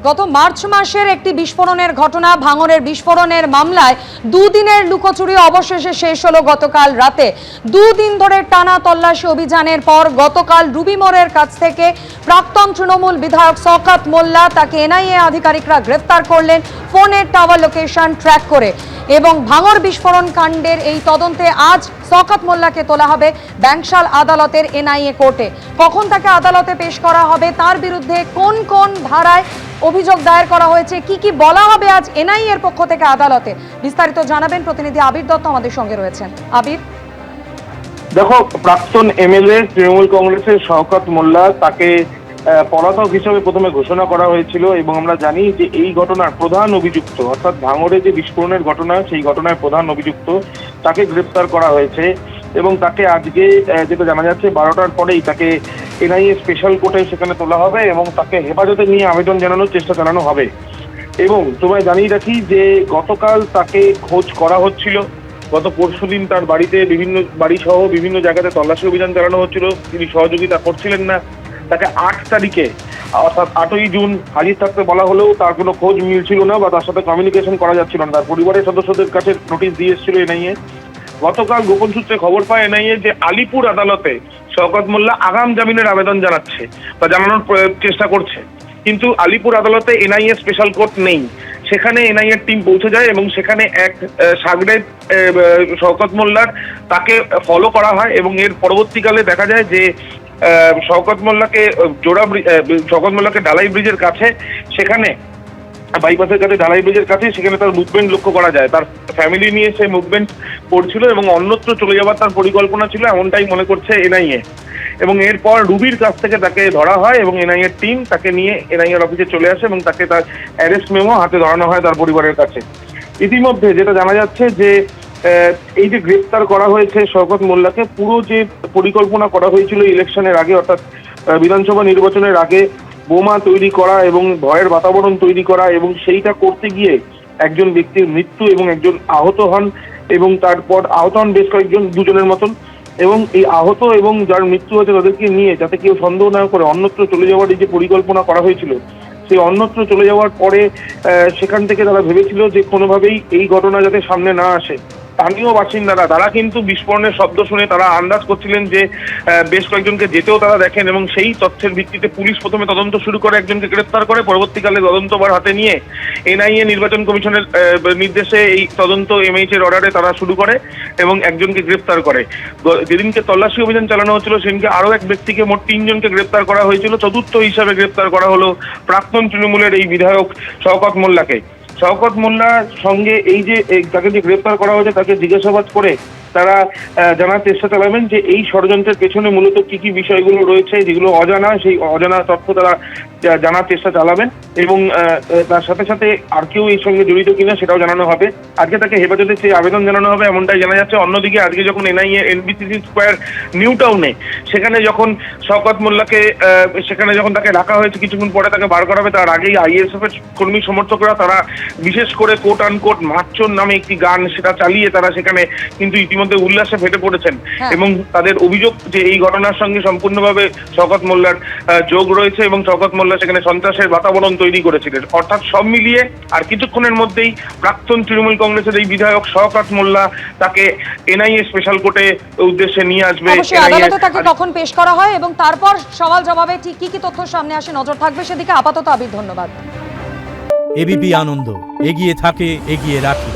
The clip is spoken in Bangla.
গত মার্চ মাসের একটি বিস্ফোরণের ঘটনা, ভাঙড়ের বিস্ফোরণের মামলায় দুদিনের লুকোচুরি অবশেষে শেষ হলো গতকাল রাতে। দুদিন ধরে টানা তল্লাশি অভিযানের পর গতকাল রুবি মোড়ের কাছ থেকে প্রাক্তন তৃণমূল বিধায়ক শওকত মোল্লা, তাকে এনআইএ আধিকারিকরা গ্রেফতার করলেন ফোনের টাওয়ার লোকেশন ট্র্যাক করে। এবং ভাঙড় বিস্ফোরণ কাণ্ডের এই তদন্তে আজ শওকত মোল্লাকে তোলা হবে ব্যাংশাল আদালতের এনআইএ কোর্টে। কখন তাকে আদালতে পেশ করা হবে, তার বিরুদ্ধে কোন কোন ধারায় অভিযোগ দায়ের করা হয়েছে, কি কি বলা হবে আজ এনআইএ এর পক্ষ থেকে আদালতে, বিস্তারিত জানাবেন প্রতিনিধি আবির দত্ত আমাদের সঙ্গে রয়েছেন। আবির, দেখো, প্রাক্তন এমএলএ তৃণমূল কংগ্রেসের শওকত মোল্লা, তাকে পলাতক হিসেবে প্রথমে ঘোষণা করা হয়েছিল এবং আমরা জানি যে এই ঘটনার প্রধান অভিযুক্ত, অর্থাৎ ভাঙড়ে যে বিস্ফোরণের ঘটনা, সেই ঘটনায় প্রধান অভিযুক্ত তাকে গ্রেপ্তার করা হয়েছে এবং তাকে আজকে যেটা জানা যাচ্ছে 12টার পরেই তাকে এনআইএ স্পেশাল কোর্টে সেখানে তোলা হবে এবং তাকে হেফাজতে নিয়ে আবেদন জানানোর চেষ্টা চালানো হবে। এবং তোমায় জানিয়ে রাখি যে গতকাল তাকে খোঁজ করা হচ্ছিল, গত পরশুদিন তার বাড়িতে বাড়ি সহ বিভিন্ন জায়গাতে তল্লাশি অভিযান চালানো হচ্ছিল, তিনি সহযোগিতা করছিলেন না। তাকে 8 তারিখে অর্থাৎ 8ই জুন হাজির থাকতে বলা হলেও তার কোনো খোঁজ মিলছিল না বা তার সাথে কমিউনিকেশন করা যাচ্ছিল না। তার পরিবারের সদস্যদের কাছে নোটিশ দিয়ে এসেছিল এনআইএ। গতকাল গোপন সূত্রে খবর পায় এনআইএ যে আলিপুর আদালতে শওকত মোল্লা আগাম জামিনের আবেদন জানাচ্ছে বা জানানোর চেষ্টা করছে, কিন্তু আলিপুর আদালতে এনআইএ স্পেশাল কোর্ট নেই। সেখানে এনআইএ টিম পৌঁছে যায় এবং সেখানে এক সাগরেদ শওকত মোল্লার তাকে ফলো করা হয় এবং এর পরবর্তীকালে দেখা যায় যে শওকত মোল্লাকে ঢালাই ব্রিজের কাছে, সেখানে বাইপাসের কাছে ঢালাই ব্রিজের কাছে সেখানে তার মুভমেন্ট লক্ষ্য করা যায়। তার ফ্যামিলি নিয়ে সে মুভমেন্ট করছিল এবং অন্যত্র চলে যাওয়ার তার পরিকল্পনা ছিল, এমনটাই মনে করছে এনআইএ। এবং এরপর রুবির কাছ থেকে তাকে ধরা হয় এবং এনআইএর টিম তাকে নিয়ে এনআইএর অফিসে চলে আসে এবং তাকে তার অ্যারেস্ট মেমো হাতে ধরানো হয় তার পরিবারের কাছে। ইতিমধ্যে যেটা জানা যাচ্ছে যে এই যে গ্রেফতার করা হয়েছে শওকত মোল্লাকে, পুরো যে পরিকল্পনা করা হয়েছিল ইলেকশনের আগে, অর্থাৎ বিধানসভা নির্বাচনের আগে বোমা তৈরি করা এবং ভয়ের বাতাবরণ তৈরি করা, এবং সেইটা করতে গিয়ে একজন ব্যক্তির মৃত্যু এবং একজন আহত হন এবং তারপর আহত হন বেশ কয়েকজন, দুজনের মতন। এবং এই আহত এবং যার মৃত্যু হয়েছে তাদেরকে নিয়ে যাতে কেউ সন্দেহ না করে অন্যত্র চলে যাওয়ার এই যে পরিকল্পনা করা হয়েছিল, সেই অন্যত্র চলে যাওয়ার পরে সেখান থেকে তারা ভেবেছিল যে কোনোভাবেই এই ঘটনা যাতে সামনে না আসে। স্থানীয় বাসিন্দারা তারা কিন্তু বিস্ফোরণের শব্দ শুনে তারা আন্দাজ করছিলেন যে বেশ কয়েকজনকে যেতেও তারা দেখেন এবং সেই তথ্যের ভিত্তিতে পুলিশ প্রথমে তদন্ত শুরু করে, একজনকে গ্রেফতার করে, পরবর্তীকালে তদন্তভার হাতে নিয়ে এনআইএ নির্বাচন কমিশনের নির্দেশে এই তদন্ত এমএইচ এর অর্ডারে তারা শুরু করে এবং একজনকে গ্রেফতার করে। যেদিনকে তল্লাশি অভিযান চালানো হচ্ছিল সেদিনকে আরও এক ব্যক্তিকে, মোট 3 জনকে গ্রেফতার করা হয়েছিল। চতুর্থ হিসাবে গ্রেফতার করা হলো প্রাক্তন তৃণমূলের এই বিধায়ক শওকত মোল্লাকে। শওকত মোল্লার সঙ্গে এই যে তাকে যে গ্রেফতার করা হয়েছে তাকে জিজ্ঞাসাবাদ করে তারা জানার চেষ্টা চালাবেন যে এই ষড়যন্ত্রের পেছনে মূলত কি কি বিষয়গুলো রয়েছে, যেগুলো অজানা, সেই অজানা তথ্য তারা জানার চেষ্টা চালাবেন এবং তার সাথে সাথে আর কেউ এই সঙ্গে জড়িত কিনা সেটাও জানানো হবে। আজকে তাকে হেফাজতে সেই আবেদন জানানো হবে এমনটাই জানা যাচ্ছে। অন্যদিকে আজকে যখন এনআইএ এনবিসিসি স্কোয়ার নিউ টাউনে সেখানে যখন শওকত মোল্লাকে সেখানে যখন তাকে রাখা হয়েছে, কিছুক্ষণ পরে তাকে বার করা হবে, তার আগেই আইএসএফ এর কর্মী সমর্থকরা তারা বিশেষ করে কোট আনকোট মারচোর নামে একটি গান সেটা চালিয়ে তারা সেখানে কিন্তু ইতিমধ্যে উল্লাসে ফেটে পড়েছেন এবং তাদের অভিযোগ যে এই ঘটনার সঙ্গে সম্পূর্ণভাবে শওকত মোল্লার যোগ রয়েছে এবং শওকত মোল্লা সেখানে সন্ত্রাসের বাতাবরণ তৈরি করেছিলেন। অর্থাৎ সব মিলিয়ে আর কিছুক্ষণের মধ্যেই প্রাক্তন তৃণমূল কংগ্রেসের এই বিধায়ক শওকত মোল্লা তাকে এনআইএ স্পেশাল কোর্টে উদ্দেশ্যে নিয়ে আসবে। আদালতে তাকে কখন পেশ করা হয় এবং তারপর সওয়াল জবাবে ঠিক কি কি তথ্য সামনে আসে নজর থাকবে সেদিকে। আপাতত আবির, ধন্যবাদ। এবিপি আনন্দ, এগিয়ে থাকে, এগিয়ে রাখে।